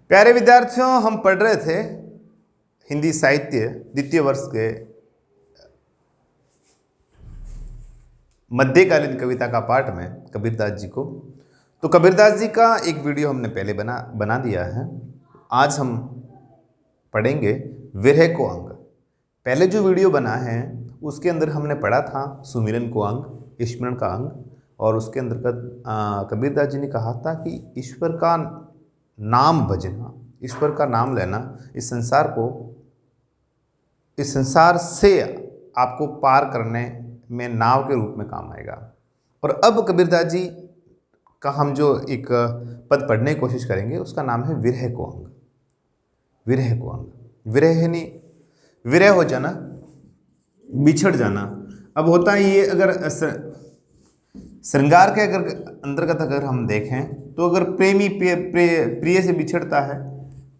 प्यारे विद्यार्थियों, हम पढ़ रहे थे हिंदी साहित्य द्वितीय वर्ष के मध्यकालीन कविता का पाठ में कबीरदास जी को। तो कबीरदास जी का एक वीडियो हमने पहले बना दिया है। आज हम पढ़ेंगे विरह को अंग। पहले जो वीडियो बना है उसके अंदर हमने पढ़ा था सुमिरन को अंग, स्मरण का अंग, और उसके अंतर्गत कबीरदास जी ने कहा था कि ईश्वर का नाम भजना, ईश्वर का नाम लेना इस संसार से आपको पार करने में नाव के रूप में काम आएगा। और अब कबीरदास जी का हम जो एक पद पढ़ने की कोशिश करेंगे उसका नाम है विरह को अंग। विरह को अंग, विरह यानी विरह हो जाना, बिछड़ जाना। अब होता है ये, अगर श्रृंगार के अंतर्गत अगर हम देखें तो अगर प्रेमी प्रिय से बिछड़ता है,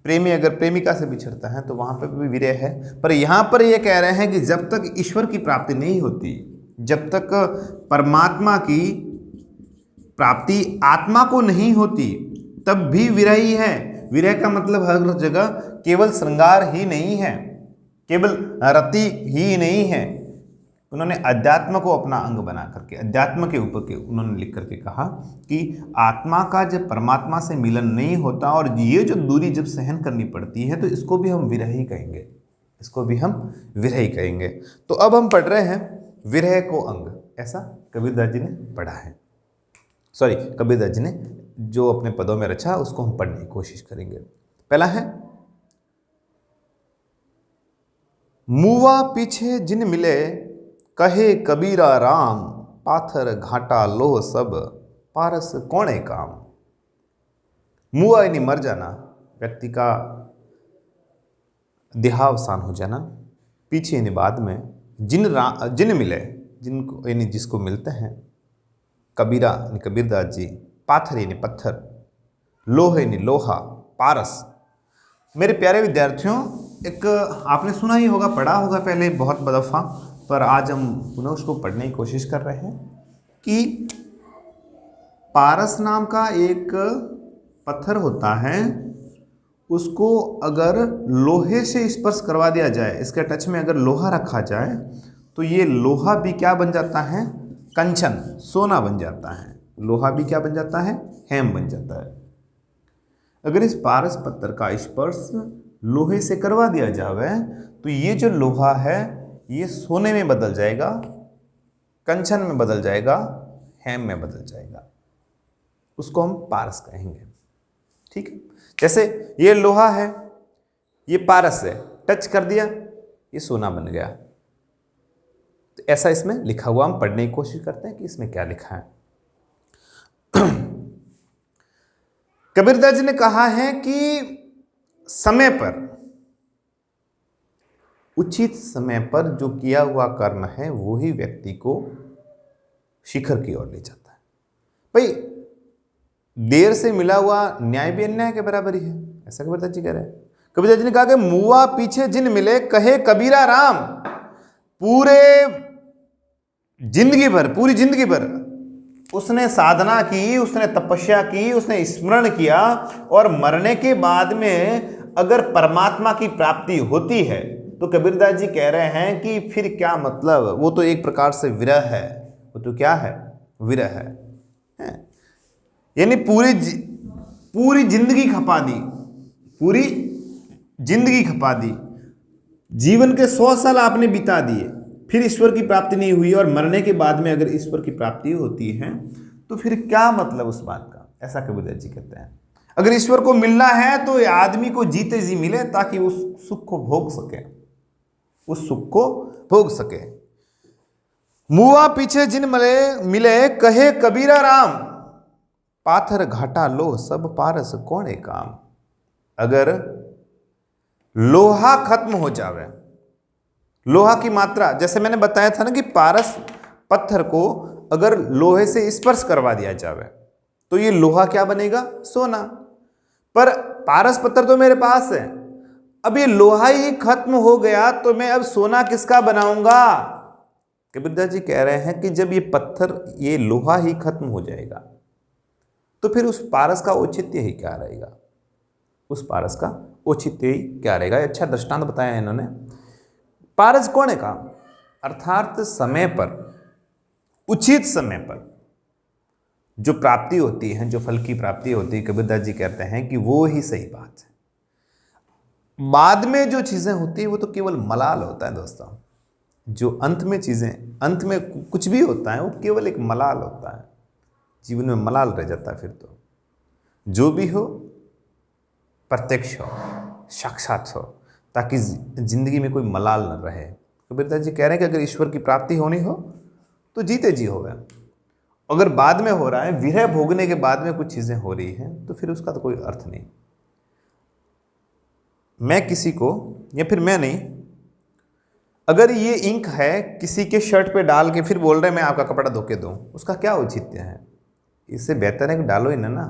प्रेमी अगर प्रेमिका से बिछड़ता है तो वहाँ पर भी विरह है। पर यहाँ पर ये कह रहे हैं कि जब तक ईश्वर की प्राप्ति नहीं होती, जब तक परमात्मा की प्राप्ति आत्मा को नहीं होती, तब भी विरह ही है। विरह का मतलब हर जगह केवल श्रृंगार ही नहीं है, केवल रति ही नहीं है। उन्होंने अध्यात्म को अपना अंग बना करके, अध्यात्म के ऊपर के उन्होंने लिख करके कहा कि आत्मा का जब परमात्मा से मिलन नहीं होता और ये जो दूरी जब सहन करनी पड़ती है तो इसको भी हम विरह ही कहेंगे, इसको भी हम विरह ही कहेंगे। तो अब हम पढ़ रहे हैं विरह को अंग, ऐसा कबीरदास जी ने पढ़ा है। सॉरी, कबीरदास जी ने जो अपने पदों में रचा उसको हम पढ़ने की कोशिश करेंगे। पहला है, मुआ पीछे जिन मिले कहे कबीरा राम, पाथर घाटा लोह सब पारस कौने काम। मुआ यानी मर जाना, व्यक्ति का देहावसान हो जाना। पीछे यानी बाद में, जिन मिले, जिनको यानी जिसको मिलते हैं, कबीरा यानी कबीरदास जी, पाथर यानी पत्थर, लोह यानी लोहा, पारस। मेरे प्यारे विद्यार्थियों, एक आपने सुना ही होगा, पढ़ा होगा पहले बहुत दफ़ा, पर आज हम पुनः उसको पढ़ने की कोशिश कर रहे हैं कि पारस नाम का एक पत्थर होता है, उसको अगर लोहे से स्पर्श करवा दिया जाए, इसके टच में अगर लोहा रखा जाए तो ये लोहा भी क्या बन जाता है, कंचन, सोना बन जाता है। लोहा भी क्या बन जाता है, हेम बन जाता है। अगर इस पारस पत्थर का स्पर्श लोहे से करवा दिया जाए तो ये जो लोहा है ये सोने में बदल जाएगा, कंचन में बदल जाएगा, हेम में बदल जाएगा। उसको हम पारस कहेंगे। ठीक है, जैसे ये लोहा है, ये पारस है, टच कर दिया ये सोना बन गया। तो ऐसा इसमें लिखा हुआ, हम पढ़ने की कोशिश करते हैं कि इसमें क्या लिखा है। कबीरदास जी ने कहा है कि समय पर, उचित समय पर जो किया हुआ कर्म है वही व्यक्ति को शिखर की ओर ले जाता है। भाई, देर से मिला हुआ न्याय भी अन्याय के बराबर ही है, ऐसा कबीरदास जी कह रहे हैं। कबीरदास जी ने कहा कि मुआ पीछे जिन मिले कहे कबीरा राम। पूरी जिंदगी भर उसने साधना की, उसने तपस्या की, उसने स्मरण किया, और मरने के बाद में अगर परमात्मा की प्राप्ति होती है तो कबीरदास जी कह रहे हैं कि फिर क्या मतलब, वो तो एक प्रकार से विरह है। वो तो क्या है, विरह है। यानी पूरी जिंदगी खपा दी, पूरी जिंदगी खपा दी, जीवन के 100 साल आपने बिता दिए, फिर ईश्वर की प्राप्ति नहीं हुई, और मरने के बाद में अगर ईश्वर की प्राप्ति होती है तो फिर क्या मतलब उस बात का, ऐसा कबीरदास जी कहते हैं। अगर ईश्वर को मिलना है तो ये आदमी को जीते जी मिले, ताकि उस सुख को भोग सके, उस सुख को भोग सके। मुआ पीछे जिन मिले कहे कबीरा राम, पाथर घाटा लोह सब पारस कौने काम। अगर लोहा खत्म हो जावे, लोहा की मात्रा, जैसे मैंने बताया था ना कि पारस पत्थर को अगर लोहे से स्पर्श करवा दिया जावे तो ये लोहा क्या बनेगा, सोना। पर पारस पत्थर तो मेरे पास है, अब ये लोहा ही खत्म हो गया तो मैं अब सोना किसका बनाऊंगा। कबीरदास जी कह रहे हैं कि जब ये पत्थर, ये लोहा ही खत्म हो जाएगा तो फिर उस पारस का औचित्य ही क्या रहेगा, उस पारस का औचित्य ही क्या रहेगा। अच्छा दृष्टांत बताया है इन्होंने। पारस कोने का, अर्थात समय पर, उचित समय पर जो प्राप्ति होती है, जो फल की प्राप्ति होती है, कबीरदास जी कहते हैं कि वो ही सही बात है। बाद में जो चीजें होती है वो तो केवल मलाल होता है दोस्तों। जो अंत में चीजें, अंत में कुछ भी होता है वो केवल एक मलाल होता है, जीवन में मलाल रह जाता है। फिर तो जो भी हो प्रत्यक्ष हो, साक्षात हो, ताकि जिंदगी में कोई मलाल न रहे। कबीरदास जी कह रहे हैं कि अगर ईश्वर की प्राप्ति होनी हो तो जीते जी होगा। अगर बाद में हो रहा है, विरह भोगने के बाद में कुछ चीजें हो रही हैं, तो फिर उसका तो कोई अर्थ नहीं। मैं किसी को, या फिर मैं नहीं, अगर ये इंक है किसी के शर्ट पे डाल के फिर बोल रहे हैं मैं आपका कपड़ा धो के दूं, उसका क्या औचित्य है। इससे बेहतर है कि डालो ही ना,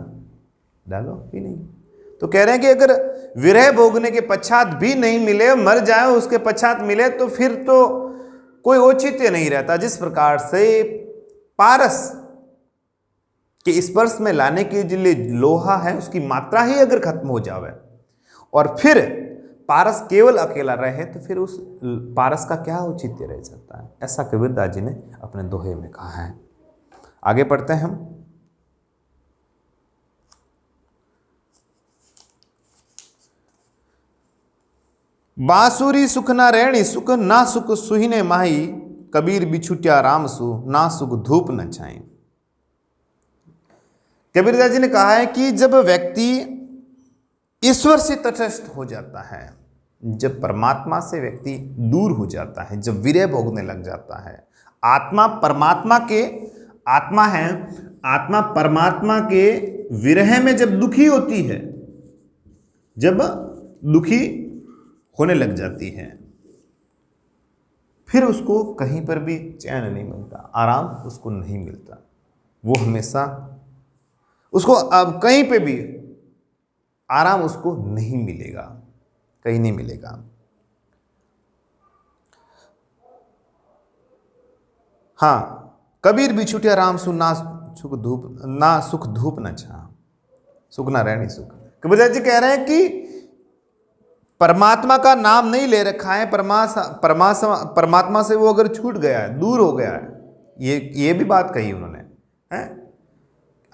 डालो ही नहीं। तो कह रहे हैं कि अगर विरह भोगने के पश्चात भी नहीं मिले, मर जाए उसके पश्चात मिले, तो फिर तो कोई औचित्य नहीं रहता। जिस प्रकार से पारस के स्पर्श में लाने के लिए लोहा है, उसकी मात्रा ही अगर खत्म हो जावे और फिर पारस केवल अकेला रहे, तो फिर उस पारस का क्या औचित्य रह जाता है। ऐसा कबीरदास जी ने अपने दोहे में कहा है। आगे पढ़ते हैं हम। बांसुरी सुख ना रहनी सुख, ना सुख सुहिने माही, कबीर बिछुटिया राम सु, ना सुख धूप न छाई। कबीरदास जी ने कहा है कि जब व्यक्ति ईश्वर से तटस्थ हो जाता है, जब परमात्मा से व्यक्ति दूर हो जाता है, जब विरह भोगने लग जाता है, आत्मा परमात्मा के, आत्मा है, आत्मा परमात्मा के विरह में जब दुखी होती है, जब दुखी होने लग जाती है, फिर उसको कहीं पर भी चैन नहीं मिलता, आराम उसको नहीं मिलता। वो हमेशा उसको अब कहीं पे भी आराम उसको नहीं मिलेगा, कहीं नहीं मिलेगा। हाँ, कबीर बिछुटिया राम सु, ना सुख धूप, ना सुख धूप न छा, सुख ना रहनी सुख। कबीरदास जी कह रहे हैं कि परमात्मा का नाम नहीं ले रखा है, परमात्मा से वो अगर छूट गया है, दूर हो गया है, ये भी बात कही उन्होंने है।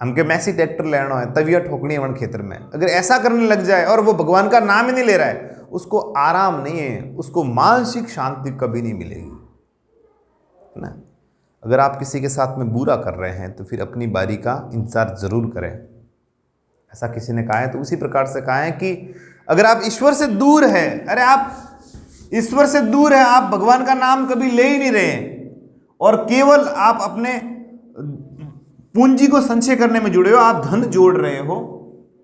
हमके मैसी ट्रैक्टर लेना है, तविया ठोकनी है वन क्षेत्र में, अगर ऐसा करने लग जाए और वो भगवान का नाम ही नहीं ले रहा है, उसको आराम नहीं है, उसको मानसिक शांति कभी नहीं मिलेगी, है ना। अगर आप किसी के साथ में बुरा कर रहे हैं तो फिर अपनी बारी का इंतजार जरूर करें। ऐसा किसी ने कहा है, तो उसी प्रकार से कहा है कि अगर आप ईश्वर से दूर है, अरे आप ईश्वर से दूर है, आप भगवान का नाम कभी ले ही नहीं रहे और केवल आप अपने पूंजी को संचय करने में जुड़े हो, आप धन जोड़ रहे हो,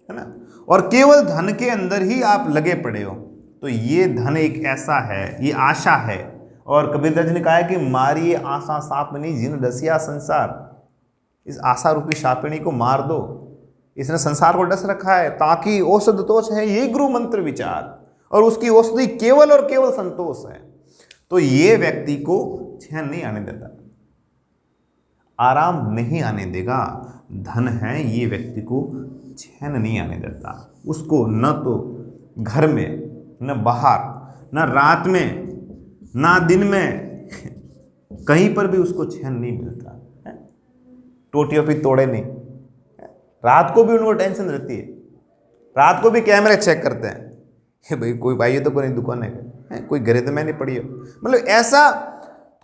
है ना, और केवल धन के अंदर ही आप लगे पड़े हो, तो ये धन एक ऐसा है, ये आशा है। और कबीरदास जी ने कहा है कि मारिए आशा सापनी जिन डसिया संसार, इस आशा रूपी सापिणी को मार दो, इसने संसार को डस रखा है, ताकि औषध तोष है ये गुरु मंत्र विचार, और उसकी औषधि केवल और केवल संतोष है। तो ये व्यक्ति को चैन नहीं आने देता, आराम नहीं आने देगा। धन है, ये व्यक्ति को चैन नहीं आने देता। उसको न तो घर में, न बाहर, न रात में, ना दिन में, कहीं पर भी उसको चैन नहीं मिलता है। टोटियों पे तोड़े नहीं, रात को भी उनको टेंशन रहती है, रात को भी कैमरे चेक करते हैं, हे भाई कोई भाई तो कोई दुकान है, कोई घरे तो मैं नहीं पड़ी हो। मतलब ऐसा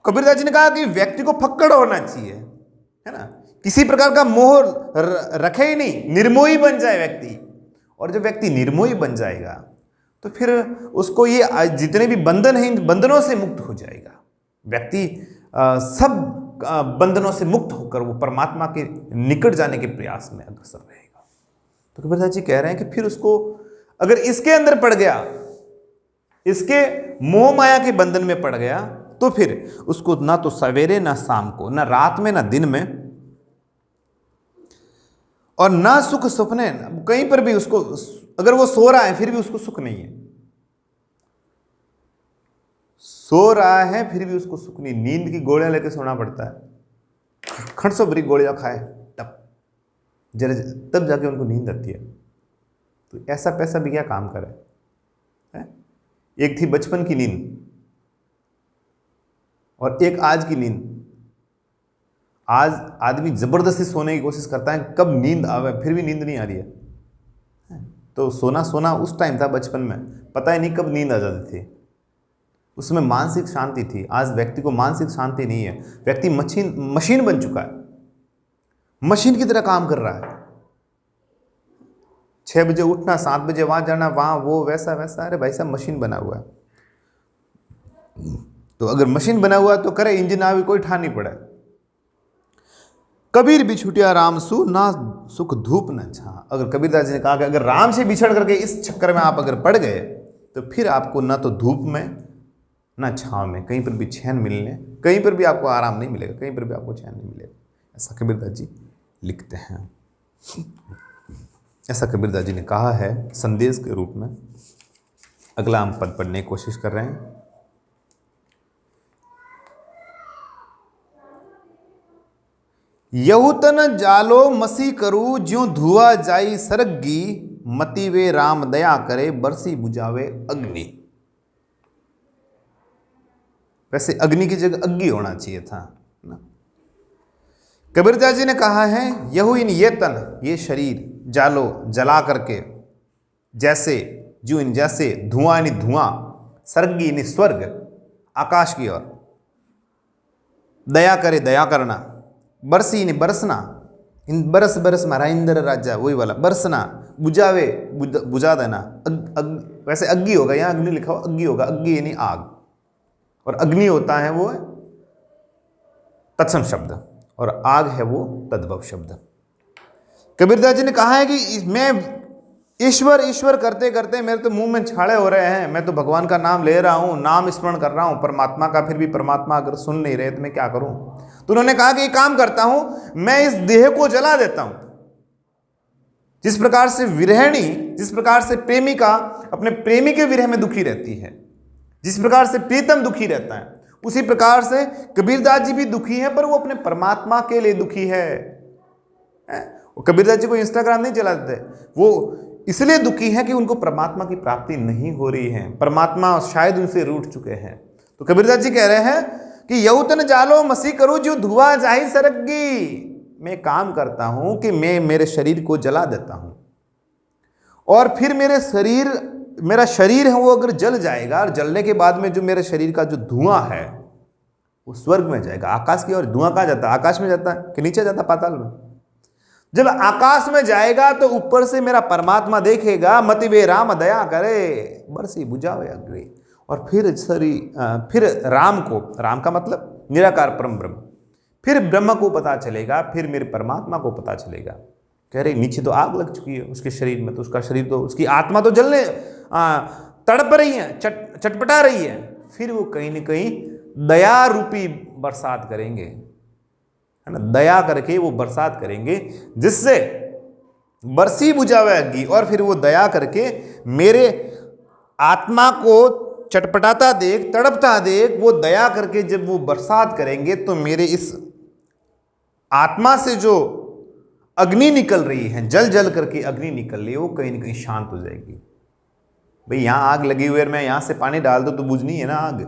कबीरदास जी ने कहा कि व्यक्ति को फक्कड़ होना चाहिए, है ना, किसी प्रकार का मोह रखे ही नहीं, निर्मोही बन जाए व्यक्ति। और जब व्यक्ति निर्मोही बन जाएगा तो फिर उसको ये जितने भी बंधन हैं, इन बंधनों से मुक्त हो जाएगा व्यक्ति। सब बंधनों से मुक्त होकर वो परमात्मा के निकट जाने के प्रयास में अग्रसर रहेगा। तो कबीरदास जी कह रहे हैं कि फिर उसको अगर इसके अंदर पड़ गया, इसके मोह माया के बंधन में पड़ गया, तो फिर उसको ना तो सवेरे ना शाम को, ना रात में ना दिन में, और ना सुख सपने, कहीं पर भी उसको, अगर वो सो रहा है फिर भी उसको सुख नहीं है, सो रहा है फिर भी उसको सुख नहीं। नींद की गोलियां लेके सोना पड़ता है, खट से बड़ी गोलियां खाए तब जरा, तब जाके उनको नींद आती है। तो ऐसा पैसा भी क्या काम करे है? एक थी बचपन की नींद और एक आज की नींद। आज आदमी जबरदस्ती सोने की कोशिश करता है, कब नींद आवे, फिर भी नींद नहीं आ रही है। तो सोना सोना उस टाइम था बचपन में, पता ही नहीं कब नींद आ जाती थी, उसमें मानसिक शांति थी। आज व्यक्ति को मानसिक शांति नहीं है, व्यक्ति मशीन बन चुका है, मशीन की तरह काम कर रहा है। 6 बजे उठना, 7 बजे वहां जाना, वहां वो वैसा वैसा। अरे भाई साहब, मशीन बना हुआ है, तो अगर मशीन बना हुआ है तो करे, इंजन आवे कोई ठान नहीं पड़े। कबीर बिछुटिया राम सु ना सुख धूप न छा। अगर कबीरदास जी ने कहा कि अगर राम से बिछड़ करके इस चक्कर में आप अगर पड़ गए तो फिर आपको ना तो धूप में ना छांव में कहीं पर भी चैन मिलने, कहीं पर भी आपको आराम नहीं मिलेगा, कहीं पर भी आपको चैन नहीं मिलेगा। ऐसा कबीरदास जी लिखते हैं, ऐसा कबीरदास जी ने कहा है संदेश के रूप में। अगला हम पद पढ़ने की कोशिश कर रहे हैं। यहुतन जालो मसी करू ज्यों धुआ जाई सरगी, मति वे राम दया करे बरसी बुझावे अग्नि। वैसे अग्नि की जगह अग्नि होना चाहिए था ना। कबीरदास जी ने कहा है यहु इन ये तन, ये शरीर, जालो जला करके, जैसे जो इन जैसे धुआं यानी धुआं, सर्गी यानी स्वर्ग, आकाश की ओर, दया करे दया करना, बरसी यानी बरसना, इन बरस बरस मारा इंद्र राजा, वही वाला बरसना, बुझावे बुझा देना। वैसे अग्नि होगा, यहाँ अग्नि लिखा हो, अग्नि होगा, अग्नि यानी आग, और अग्नि होता है वो तत्सम शब्द, और आग है वो तद्भव शब्द। कबीरदास जी ने कहा है कि मैं ईश्वर ईश्वर करते करते मेरे तो मुंह में छाले हो रहे हैं, मैं तो भगवान का नाम ले रहा हूं, नाम स्मरण कर रहा हूं परमात्मा का, फिर भी परमात्मा अगर सुन नहीं रहे तो मैं क्या करूं। तो उन्होंने कहा कि एक काम करता हूं, मैं इस देह को जला देता हूं। जिस प्रकार से विरहिणी, जिस प्रकार से प्रेमिका अपने प्रेमी के विरह में दुखी रहती है, जिस प्रकार से प्रीतम दुखी रहता है, उसी प्रकार से कबीरदास जी भी दुखी है, पर वो अपने परमात्मा के लिए दुखी है। कबीरदास जी को इंस्टाग्राम नहीं चलाते, वो इसलिए दुखी है कि उनको परमात्मा की प्राप्ति नहीं हो रही है, परमात्मा शायद उनसे रूठ चुके हैं। तो कबीरदास जी कह रहे हैं कि यौतन जालो मसी करो जो धुआं जाहि सरगी। मैं काम करता हूं कि मैं मेरे शरीर को जला देता हूं, और फिर मेरा शरीर है वो अगर जल जाएगा, और जलने के बाद में जो मेरे शरीर का जो धुआं है वो स्वर्ग में जाएगा, आकाश की ओर। धुआं कहाँ जाता है? आकाश में जाता है कि नीचे जाता है? पाताल में। जब आकाश में जाएगा तो ऊपर से मेरा परमात्मा देखेगा, मति वे राम दया करे बरसी बुझावे अग्नि। और फिर राम को, राम का मतलब निराकार परम ब्रह्म, फिर ब्रह्म को पता चलेगा, फिर मेरे परमात्मा को पता चलेगा। कह रहे नीचे तो आग लग चुकी है उसके शरीर में, तो उसका शरीर तो, उसकी आत्मा तो जलने तड़प रही है, चटपटा रही है। फिर वो कहीं न कहीं दया रूपी बरसात करेंगे, है ना, दया करके वो बरसात करेंगे, जिससे बरसी बुझावे अग्नि। और फिर वो दया करके मेरे आत्मा को चटपटाता देख, तड़पता देख, वो दया करके जब वो बरसात करेंगे तो मेरे इस आत्मा से जो अग्नि निकल रही है, जल जल करके अग्नि निकल रही है, वो कहीं ना कहीं शांत हो जाएगी। भाई यहाँ आग लगी हुई है, मैं यहाँ से पानी डाल दूँ तो बुझनी है ना आग,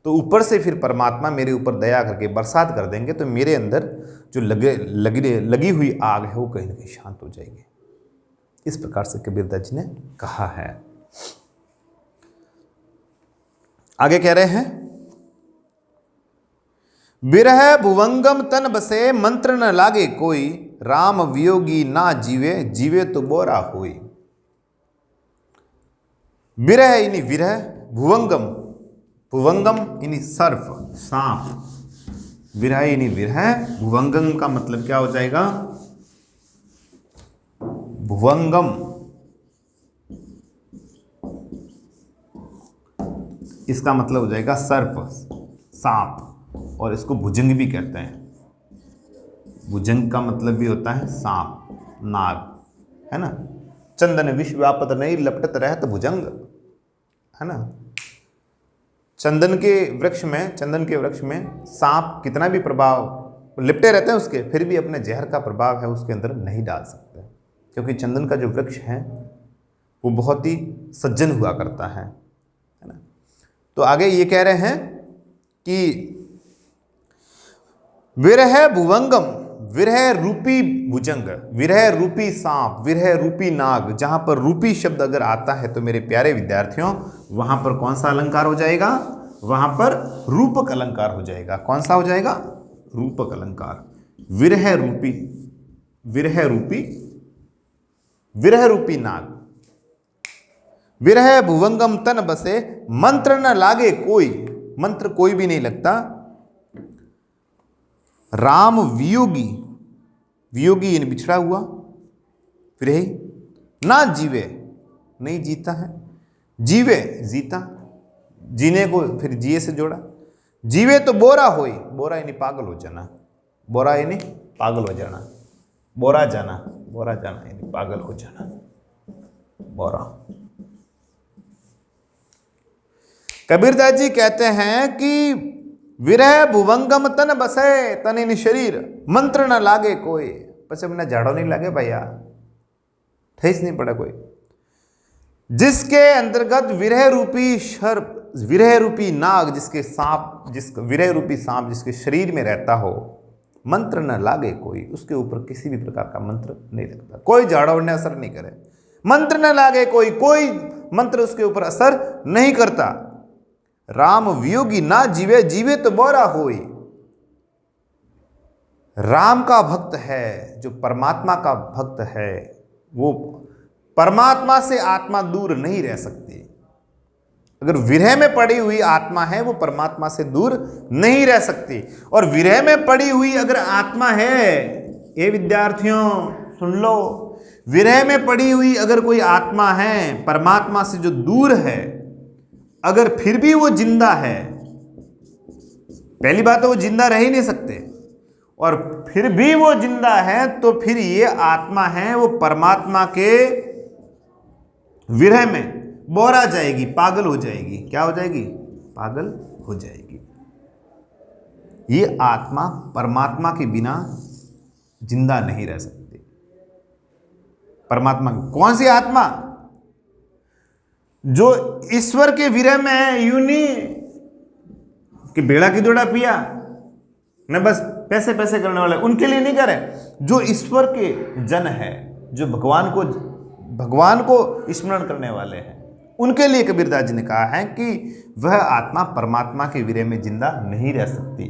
तो ऊपर से फिर परमात्मा मेरे ऊपर दया करके बरसात कर देंगे, तो मेरे अंदर जो लगी हुई आग है वो कहीं ना कहीं शांत हो जाएगी। इस प्रकार से कबीरदास जी ने कहा है। आगे कह रहे हैं, बिरह भुवंगम तन बसे मंत्र न लागे कोई, राम वियोगी ना जीवे जीवे तो बोरा होई। बिरह यानी विरह, भुवंगम, भुवंगम यानी सर्प, सांप, विरह यानी विरह, भुवंगम का मतलब क्या हो जाएगा? भुवंगम इसका मतलब हो जाएगा सर्प, सांप, और इसको भुजंग भी कहते हैं। भुजंग का मतलब भी होता है सांप, नाग, है ना। चंदन विश्व व्यापत नहीं लपटत रहत भुजंग, है ना। चंदन के वृक्ष में सांप कितना भी प्रभाव लिपटे रहते हैं उसके, फिर भी अपने जहर का प्रभाव है उसके अंदर नहीं डाल सकते, क्योंकि चंदन का जो वृक्ष है वो बहुत ही सज्जन हुआ करता है ना। तो आगे ये कह रहे हैं कि विरह भुवंगम, विरह रूपी भुजंग, विरह रूपी सांप, विरह रूपी नाग, जहां पर रूपी शब्द अगर आता है तो मेरे प्यारे विद्यार्थियों वहां पर कौन सा अलंकार हो जाएगा? वहां पर रूपक अलंकार हो जाएगा। कौन सा हो जाएगा? रूपक अलंकार। विरह रूपी, विरह रूपी, विरह रूपी नाग, विरह भुवंगम तन बसे, मंत्र न लागे कोई, मंत्र कोई भी नहीं लगता। राम वियोगी, वियोगी यानी बिछड़ा हुआ, विरही, ना जीवे, नहीं जीता है, जीवे जीता, जीने को फिर जिए से जोड़ा, जीवे तो बोरा होई, बोरा यानी पागल हो जाना, बोरा यानी पागल हो जाना, बोरा जाना, बोरा जाना यानी पागल हो जाना, बोरा। कबीरदास जी कहते हैं कि विरह भुवंगम तन बसे, तन इन शरीर, मंत्र न लागे कोई, पछे अपना झाड़ो नहीं लागे भैया, ठेस नहीं पड़ा कोई, जिसके अंतर्गत विरह रूपी सर्प, विरह रूपी नाग, जिसके सांप, जिसका विरह रूपी सांप जिसके शरीर में रहता हो, मंत्र न लागे कोई, उसके ऊपर किसी भी प्रकार का मंत्र नहीं लगता, कोई झाड़ो ने असर नहीं करे, मंत्र न लागे कोई, कोई मंत्र उसके ऊपर असर नहीं करता। राम वियोगी ना जीवे, जीवे तो बोरा होई, राम का भक्त है, जो परमात्मा का भक्त है, वो परमात्मा से आत्मा दूर नहीं रह सकती। अगर विरह में पड़ी हुई आत्मा है वो परमात्मा से दूर नहीं रह सकती। और विरह में पड़ी हुई अगर आत्मा है, ये विद्यार्थियों सुन लो, विरह में पड़ी हुई अगर कोई आत्मा है परमात्मा से जो दूर है, अगर फिर भी वो जिंदा है, पहली बात तो वो जिंदा रह ही नहीं सकते, और फिर भी वो जिंदा है तो फिर ये आत्मा है वो परमात्मा के विरह में बोरा जाएगी, पागल हो जाएगी। क्या हो जाएगी? पागल हो जाएगी। ये आत्मा परमात्मा के बिना जिंदा नहीं रह सकती। परमात्मा कौन सी आत्मा? जो ईश्वर के विरह में है, यूं नहीं कि बेड़ा की दौड़ा पिया न बस पैसे पैसे करने वाले, उनके लिए नहीं करे। जो ईश्वर के जन है, जो भगवान को स्मरण करने वाले हैं, उनके लिए कबीरदास जी ने कहा है कि वह आत्मा परमात्मा के विरह में जिंदा नहीं रह सकती।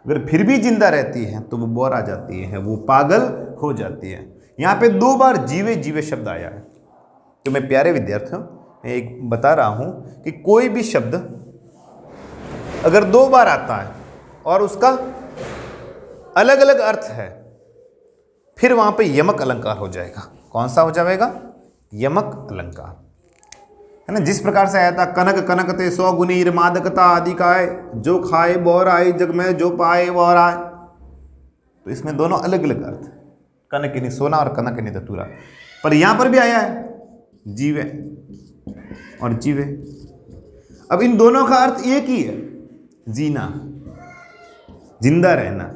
अगर फिर भी जिंदा रहती है तो वो बोर आ जाती है, वो पागल हो जाती है। यहाँ पे 2 बार जीवे जीवे शब्द आया है। तो मैं प्यारे विद्यार्थियों एक बता रहा हूं कि कोई भी शब्द अगर 2 बार आता है और उसका अलग अलग अर्थ है, फिर वहां पे यमक अलंकार हो जाएगा। कौन सा हो जाएगा? यमक अलंकार, है ना। जिस प्रकार से आया था, कनक कनकते 100 गुनी मादकता आदि काय, जो खाए बोर आए जग में, जो पाए बोर आए। तो इसमें दोनों अलग अलग अर्थ, कनक यानी सोना और कनक यानी धतूरा। पर यहां पर भी आया है जीवे और जीवे। अब इन दोनों का अर्थ एक ही है, जीना, जिंदा रहना।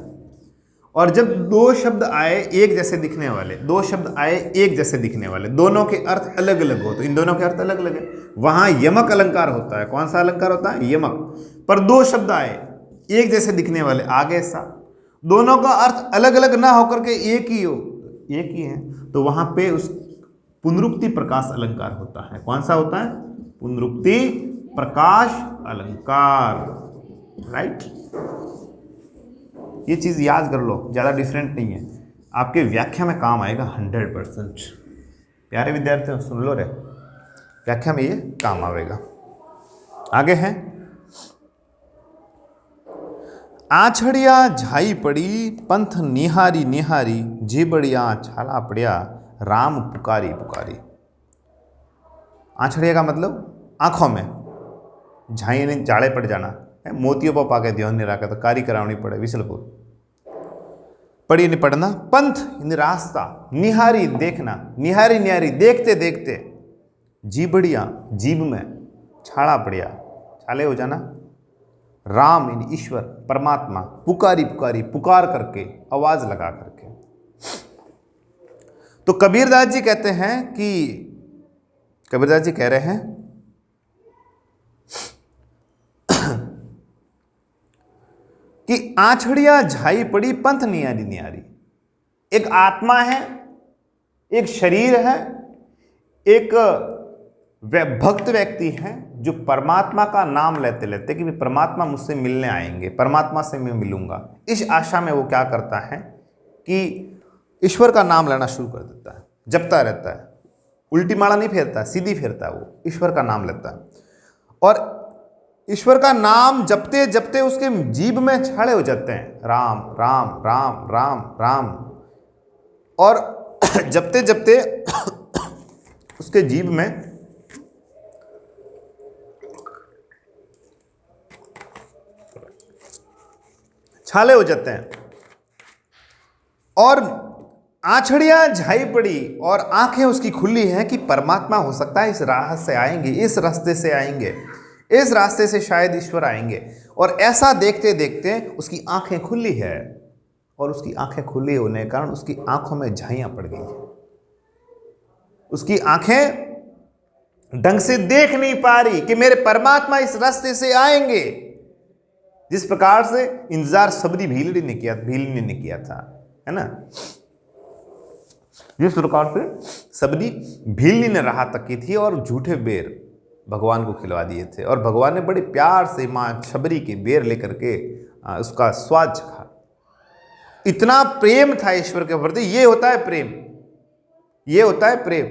और जब 2 शब्द आए एक जैसे दिखने वाले, 2 शब्द आए एक जैसे दिखने वाले, दोनों के अर्थ अलग अलग हो, तो इन दोनों के अर्थ अलग अलग है। वहां यमक अलंकार होता है। कौन सा अलंकार होता है? यमक। पर 2 शब्द आए एक जैसे दिखने वाले, आगे सा, दोनों का अर्थ अलग अलग ना होकर के एक ही हो, एक ही है, तो वहां पे उस पुनरुक्ति प्रकाश अलंकार होता है। कौन सा होता है? पुनरुक्ति प्रकाश अलंकार। राइट, ये चीज़ याद कर लो, ज़्यादा डिफरेंट नहीं है, आपके व्याख्या में काम आएगा 100%। प्यारे विद्यार्थियों सुन लो रे, व्याख्या में ये काम आएगा। आगे है, आछड़िया झाई पड़ी, पंथ निहारी निहारी, झीबड़िया छाला पड़िया, राम पुकारी पुकारी। आछड़िया का मतलब आंखों में, झाई ने जाड़े पड़ जाना, मोतियों पर पाके ध्यान नहीं रखा तो कारी करावनी पड़े, विसलपुर पड़ी नहीं पड़ना। पंथ इन रास्ता, निहारी देखना, निहारी निहारी देखते देखते, जीबड़िया जीभ में, छाड़ा पड़िया छाले हो जाना, राम इन ईश्वर परमात्मा, पुकारी पुकारी पुकार करके, आवाज लगा करके। तो कबीरदास जी कहते हैं कि कबीरदास जी कह रहे हैं कि आंछड़ियां झाई पड़ी पंथ नियारी नियारी। एक आत्मा है, एक शरीर है, एक भक्त व्यक्ति है जो परमात्मा का नाम लेते लेते कि परमात्मा मुझसे मिलने आएंगे, परमात्मा से मैं मिलूंगा, इस आशा में वो क्या करता है कि ईश्वर का नाम लेना शुरू कर देता है, जपता रहता है, उल्टी माला नहीं फेरता, सीधी फेरता है, वो ईश्वर का नाम लेता है। और ईश्वर का नाम जपते जपते उसके जीभ में छाले हो जाते हैं, राम राम राम राम राम। और जपते जपते उसके जीभ में छाले हो जाते हैं और आंछड़ियां झाई पड़ी और आंखें उसकी खुली हैं कि परमात्मा हो सकता है इस राह से आएंगे, इस रास्ते से आएंगे, इस रास्ते से शायद ईश्वर आएंगे। और ऐसा देखते देखते उसकी आंखें खुली है और उसकी आंखें खुली होने के कारण उसकी आंखों में झाइयां पड़ गई। उसकी आंखें ढंग से देख नहीं पा रही कि मेरे परमात्मा इस रास्ते से आएंगे, जिस प्रकार से इंतजार सबरी भीलनी ने किया था, है ना। जिस प्रकार से सबरी भीलनी ने राह तक की थी और झूठे बेर भगवान को खिलवा दिए थे और भगवान ने बड़े प्यार से मां शबरी के बेर लेकर के उसका स्वाद चखा। इतना प्रेम था ईश्वर के प्रति। ये होता है प्रेम, ये होता है प्रेम।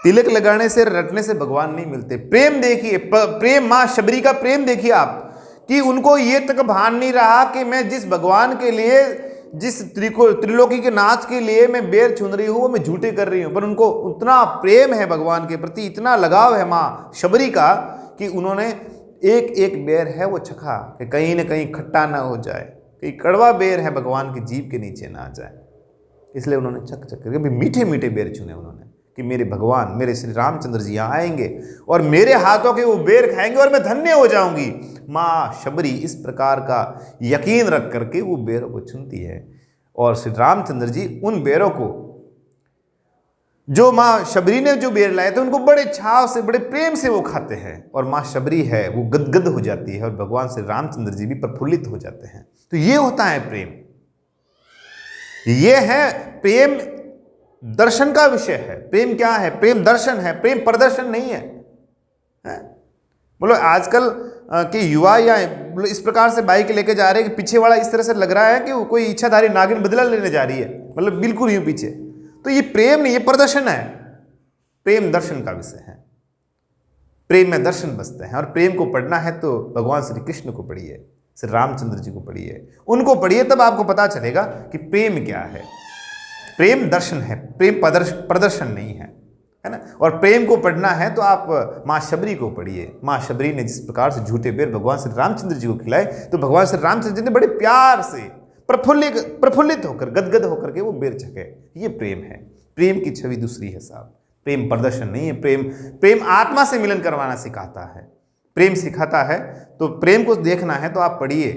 तिलक लगाने से रटने से भगवान नहीं मिलते। प्रेम देखिए, प्रेम मां शबरी का प्रेम देखिए आप, कि उनको ये तक भान नहीं रहा कि मैं जिस भगवान के लिए, जिस त्रिलोकी के नाथ के लिए मैं बेर चुन रही हूं वो मैं झूठे कर रही हूं, पर उनको उतना प्रेम है भगवान के प्रति, इतना लगाव है मां शबरी का कि उन्होंने एक एक बेर है वो चखा कि कहीं ना कहीं खट्टा ना हो जाए, कहीं कड़वा बेर है भगवान की जीभ के नीचे ना आ जाए। इसलिए उन्होंने चक चक करके भी मीठे मीठे बेर चुने उन्होंने कि मेरे भगवान, मेरे श्री रामचंद्र जी यहाँ आएंगे और मेरे हाथों के वो बेर खाएंगे और मैं धन्य हो जाऊंगी। माँ शबरी इस प्रकार का यकीन रख करके वो बेरों को चुनती है और श्री रामचंद्र जी उन बेरों को, जो माँ शबरी ने जो बेर लाए थे, उनको बड़े छाव से, बड़े प्रेम से वो खाते हैं और माँ शबरी है वो गदगद हो जाती है और भगवान श्री रामचंद्र जी भी प्रफुल्लित हो जाते हैं। तो ये होता है प्रेम, ये है प्रेम। दर्शन का विषय है। प्रेम क्या है? प्रेम दर्शन है, प्रेम प्रदर्शन नहीं है, बोलो आजकल के युवा या इस प्रकार से बाइक लेके जा रहे हैं कि पीछे वाला इस तरह से लग रहा है कि कोई इच्छाधारी नागिन बदला लेने जा रही है, मतलब बिल्कुल यूं पीछे। तो ये प्रेम नहीं, ये प्रदर्शन है। प्रेम दर्शन का विषय है। प्रेम में दर्शन बसते हैं और प्रेम को पढ़ना है तो भगवान श्री कृष्ण को पढ़िए, श्री रामचंद्र जी को पढ़िए, उनको पढ़िए, तब आपको पता चलेगा कि प्रेम क्या है। प्रेम दर्शन है, प्रेम प्रदर्शन नहीं है, है ना। और प्रेम को पढ़ना है तो आप माँ शबरी को पढ़िए। माँ शबरी ने जिस प्रकार से झूठे बेर भगवान श्री रामचंद्र जी को खिलाए, तो भगवान श्री रामचंद्र जी ने बड़े प्यार से प्रफुल्लित होकर, गदगद होकर के वो बेर चखे। ये प्रेम है। प्रेम की छवि दूसरी है साहब। प्रेम प्रदर्शन नहीं है। प्रेम आत्मा से मिलन करवाना सिखाता है, प्रेम सिखाता है। तो प्रेम को देखना है तो आप पढ़िए,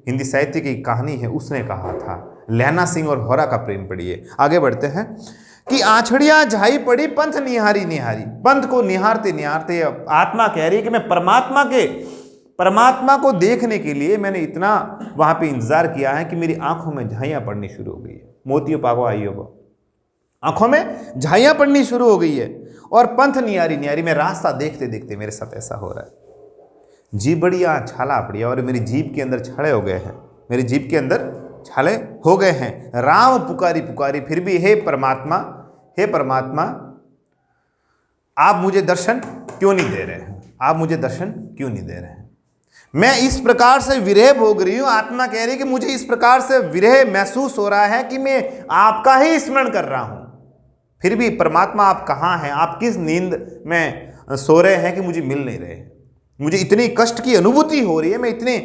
हिंदी साहित्य की कहानी है, उसने कहा था। लहना सिंह और होरा का प्रेम पढ़िए। आगे बढ़ते हैं कि आंछड़ियां झाई पड़ी पंथ निहारी निहारी। पंथ को निहारते निहारते आत्मा कह रही है कि मैं परमात्मा को देखने के लिए मैंने इतना वहां पे इंतजार किया है कि मेरी आंखों में झाइयां पड़नी शुरू हो गई है। मोतियों पागो आइयो वो, आंखों में झाइयां पड़नी शुरू हो गई है। और पंथ निहारी निहारी, मैं रास्ता देखते देखते मेरे साथ ऐसा हो रहा है। जीभ बड़ी छाला पड़ी और मेरी जीभ के अंदर छाले हो गए हैं, मेरी जीभ के अंदर छाले हो गए हैं। राम पुकारी पुकारी फिर भी हे परमात्मा, हे परमात्मा, आप मुझे दर्शन क्यों नहीं दे रहे हैं? आप मुझे दर्शन क्यों नहीं दे रहे हैं? मैं इस प्रकार से विरह भोग रही हूं। आत्मा कह रही है कि मुझे इस प्रकार से विरह महसूस हो रहा है कि मैं आपका ही स्मरण कर रहा हूं, फिर भी परमात्मा आप कहाँ हैं? आप किस नींद में सो रहे हैं कि मुझे मिल नहीं रहे? मुझे इतनी कष्ट की अनुभूति हो रही है, मैं इतने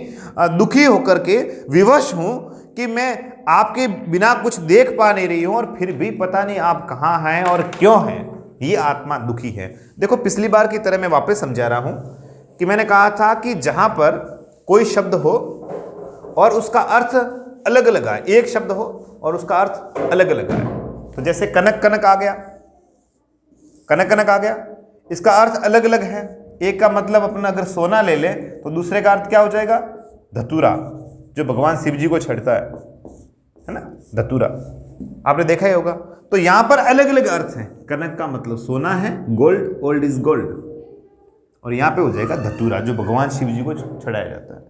दुखी होकर के विवश हूं कि मैं आपके बिना कुछ देख पा नहीं रही हूं और फिर भी पता नहीं आप कहाँ हैं और क्यों हैं। ये आत्मा दुखी है। देखो, पिछली बार की तरह मैं वापस समझा रहा हूं कि मैंने कहा था कि जहां पर कोई शब्द हो और उसका अर्थ अलग अलग आए, एक शब्द हो और उसका अर्थ अलग अलग आए, तो जैसे कनक कनक आ गया, कनक कनक आ गया। इसका अर्थ अलग अलग है। एक का मतलब अपना अगर सोना ले ले तो दूसरे का अर्थ क्या हो जाएगा? धतूरा, जो भगवान शिव जी को चढ़ता है ना, धतूरा, आपने देखा ही होगा। तो यहां पर अलग अलग अर्थ हैं। कनक का मतलब सोना है, गोल्ड, ओल्ड इज गोल्ड, और यहां पे हो जाएगा धतूरा, जो भगवान शिव जी को चढ़ाया जाता है।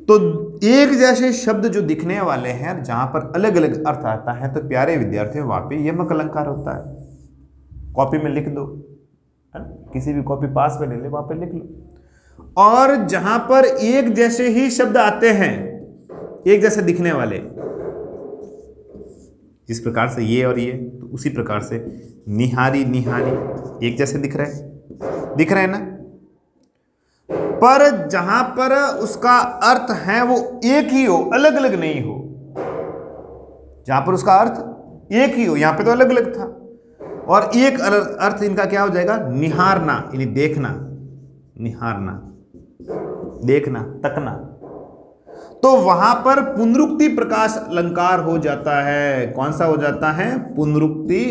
तो एक जैसे शब्द जो दिखने वाले हैं, जहां पर अलग अलग अर्थ आता है, तो प्यारे विद्यार्थियों वहां पे यमक अलंकार होता है। कॉपी में लिख दो, है ना, किसी भी कॉपी पास में ले ले, वहां पे लिख लो। और जहां पर एक जैसे ही शब्द आते हैं, एक जैसे दिखने वाले, जिस प्रकार से ये और ये, तो उसी प्रकार से निहारी निहारी एक जैसे दिख रहे हैं ना। पर जहां पर उसका अर्थ है वो एक ही हो, अलग अलग नहीं हो। जहां पर उसका अर्थ एक ही हो, यहां पे तो अलग अलग था। और एक अर्थ इनका क्या हो जाएगा? निहारना, यानी देखना, निहारना, देखना, तकना। तो वहां पर पुनरुक्ति प्रकाश अलंकार हो जाता है। कौन सा हो जाता है? पुनरुक्ति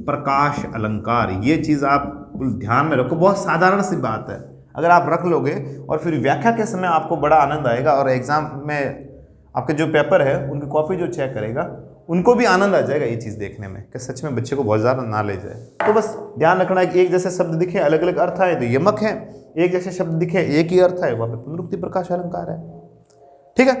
प्रकाश अलंकार। ये चीज आप ध्यान में रखो, बहुत साधारण सी बात है। अगर आप रख लोगे और फिर व्याख्या के समय आपको बड़ा आनंद आएगा, और एग्जाम में आपके जो पेपर है उनकी कॉपी जो चेक करेगा उनको भी आनंद आ जाएगा ये चीज़ देखने में, कि सच में बच्चे को बहुत ज़्यादा नॉलेज है। तो बस ध्यान रखना है कि एक जैसे शब्द दिखे, अलग अलग अर्थ आए तो यमक है, एक जैसे शब्द दिखे एक ही अर्थ है, वहाँ पे पुनरुक्ति प्रकाश अलंकार है। ठीक है।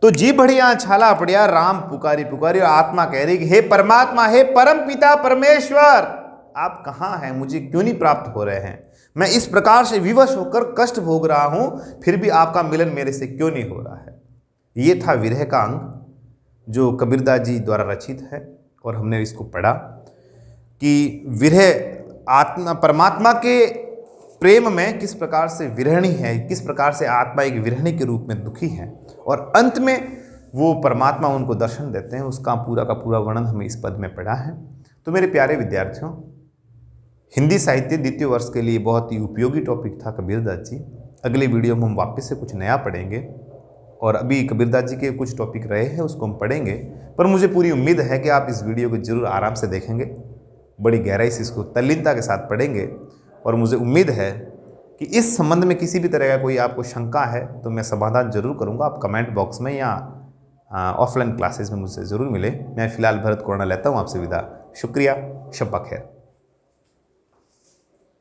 तो जी बढ़िया छाला पड़िया, राम पुकारी पुकारी, और आत्मा कह रही कि हे परमात्मा, हे परम पिता परमेश्वर, आप कहाँ हैं? मुझे क्यों नहीं प्राप्त हो रहे हैं? मैं इस प्रकार से विवश होकर कष्ट भोग रहा हूं, फिर भी आपका मिलन मेरे से क्यों नहीं हो रहा है? ये था विरह का अंग, जो कबीरदास जी द्वारा रचित है। और हमने इसको पढ़ा कि विरह आत्मा, परमात्मा के प्रेम में किस प्रकार से विरहणी है, किस प्रकार से आत्मा एक विरहणी के रूप में दुखी है, और अंत में वो परमात्मा उनको दर्शन देते हैं। उसका पूरा का पूरा वर्णन हमें इस पद में पढ़ा है। तो मेरे प्यारे विद्यार्थियों, हिंदी साहित्य द्वितीय वर्ष के लिए बहुत ही उपयोगी टॉपिक था कबीरदास जी। अगले वीडियो में हम वापस से कुछ नया पढ़ेंगे, और अभी कबीरदास जी के कुछ टॉपिक रहे हैं उसको हम पढ़ेंगे। पर मुझे पूरी उम्मीद है कि आप इस वीडियो को जरूर आराम से देखेंगे, बड़ी गहराई से इसको तल्लीनता के साथ पढ़ेंगे। और मुझे उम्मीद है कि इस संबंध में किसी भी तरह का कोई आपको शंका है तो मैं समाधान जरूर करूँगा। आप कमेंट बॉक्स में या ऑफलाइन क्लासेस में मुझसे ज़रूर मिले। मैं फ़िलहाल भरत कोरोना लेता हूँ आपसे विदा। शुक्रिया, शब्बा खैर।